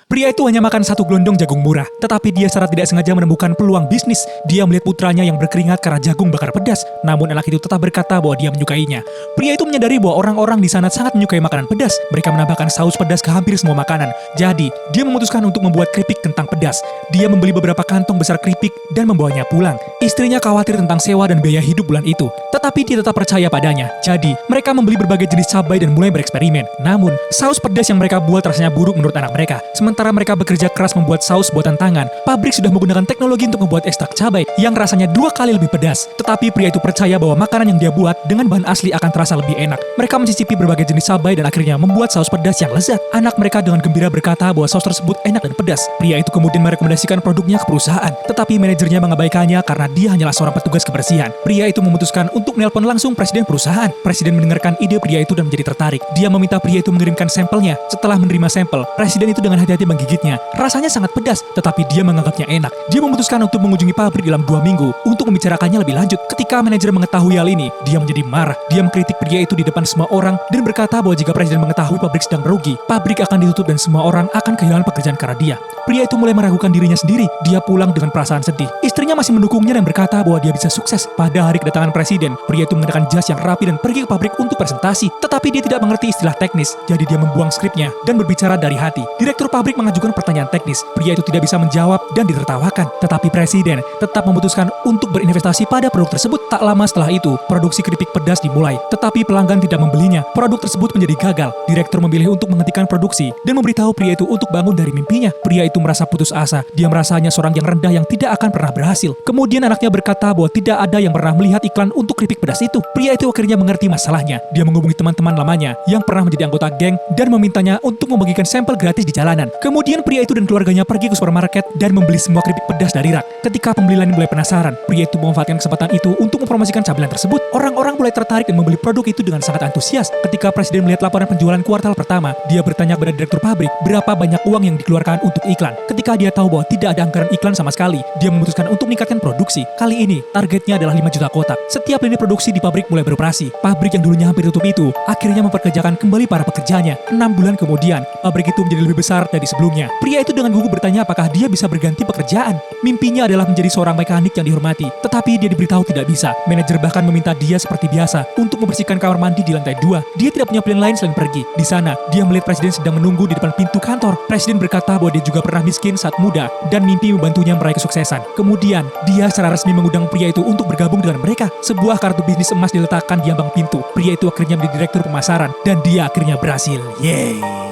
Pria itu hanya makan satu gelondong jagung murah, tetapi dia secara tidak sengaja menemukan peluang bisnis. Dia melihat putranya yang berkeringat karena jagung bakar pedas, namun anak itu tetap berkata bahwa dia menyukainya. Pria itu menyadari bahwa orang-orang di sana sangat menyukai makanan pedas. Mereka menambahkan saus pedas ke hampir semua makanan. Jadi, dia memutuskan untuk membuat keripik kentang pedas. Dia membeli beberapa kantong besar keripik dan membawanya pulang. Istrinya khawatir tentang sewa dan biaya hidup bulan itu, tetapi dia tetap percaya padanya. Jadi, mereka membeli berbagai jenis cabai dan mulai bereksperimen. Namun, saus pedas yang mereka buat rasanya buruk menurut anak mereka. Sementara mereka bekerja keras membuat saus buatan tangan, pabrik sudah menggunakan teknologi untuk membuat ekstrak cabai yang rasanya 2 kali lebih pedas. Tetapi pria itu percaya bahwa makanan yang dia buat dengan bahan asli akan terasa lebih enak. Mereka mencicipi berbagai jenis cabai dan akhirnya membuat saus pedas yang lezat. Anak mereka dengan gembira berkata bahwa saus tersebut enak dan pedas. Pria itu kemudian merekomendasikan produknya ke perusahaan, tetapi manajernya mengabaikannya karena dia hanyalah seorang petugas kebersihan. Pria itu memutuskan untuk menelpon langsung presiden perusahaan. Presiden mendengarkan ide pria itu dan menjadi tertarik. Dia meminta pria itu mengirimkan sampelnya. Setelah menerima sampel, presiden itu dengan hati-hati menggigitnya. Rasanya sangat pedas, tetapi dia menganggapnya enak. Dia memutuskan untuk mengunjungi pabrik dalam 2 minggu untuk membicarakannya lebih lanjut. Ketika manajer mengetahui hal ini, dia menjadi marah. Dia mengkritik pria itu di depan semua orang dan berkata bahwa jika presiden mengetahui pabrik sedang merugi, pabrik akan ditutup dan semua orang akan kehilangan pekerjaan karena dia. Pria itu mulai meragukan dirinya sendiri. Dia pulang dengan perasaan sedih. Istrinya masih mendukungnya dan berkata bahwa dia bisa sukses. Pada hari kedatangan presiden, pria itu mengenakan jas yang rapi dan pergi ke pabrik untuk presentasi. Tetapi dia tidak mengerti istilah teknis, jadi dia membuang skripnya dan berbicara dari hati. Direktur pabrik mengajukan pertanyaan teknis. Pria itu tidak bisa menjawab dan ditertawakan. Tetapi presiden tetap memutuskan untuk berinvestasi pada produk tersebut. Tak lama setelah itu, produksi keripik pedas dimulai. Tetapi pelanggan tidak membelinya. Produk tersebut menjadi gagal. Direktur memilih untuk menghentikan produksi dan memberitahu pria itu untuk bangun dari mimpinya. Pria itu merasa putus asa. Dia merasanya seorang yang rendah yang tidak akan pernah berhasil. Kemudian anaknya berkata bahwa tidak ada yang pernah melihat iklan untuk keripik pedas itu. Pria itu akhirnya mengerti masalahnya. Dia menghubungi teman-teman lamanya yang pernah menjadi anggota geng dan memintanya untuk membagikan sampel gratis di jalanan. Kemudian pria itu dan keluarganya pergi ke supermarket dan membeli semua keripik pedas dari rak. Ketika pembeli lain mulai penasaran, pria itu memanfaatkan kesempatan itu untuk mempromosikan camilan tersebut. Orang-orang mulai tertarik dan membeli produk itu dengan sangat antusias. Ketika presiden melihat laporan penjualan kuartal pertama, dia bertanya kepada direktur pabrik berapa banyak uang yang dikeluarkan untuk iklan. Ketika dia tahu bahwa tidak ada anggaran iklan sama sekali, dia memutuskan untuk meningkatkan produksi. Kali ini, targetnya adalah 5 juta kotak. Setiap lini produksi di pabrik mulai beroperasi. Pabrik yang dulunya hampir tutup itu, akhirnya memperkerjakan kembali para pekerjanya. 6 bulan kemudian, pabrik itu menjadi lebih besar dari sebelumnya. Pria itu dengan gugup bertanya apakah dia bisa berganti pekerjaan. Mimpinya adalah menjadi seorang mekanik yang dihormati, tetapi dia diberitahu tidak bisa. Manajer bahkan meminta dia seperti biasa untuk membersihkan kamar mandi di lantai 2. Dia tidak punya pilihan lain selain pergi. Di sana, dia melihat presiden sedang menunggu di depan pintu kantor. Presiden berkata bahwa dia juga pernah miskin saat muda dan mimpi membantunya meraih kesuksesan. Kemudian, dia secara resmi mengundang pria itu untuk bergabung dengan mereka. Sebuah kartu bisnis emas diletakkan di ambang pintu. Pria itu akhirnya menjadi direktur pemasaran dan dia akhirnya berhasil. Yeay!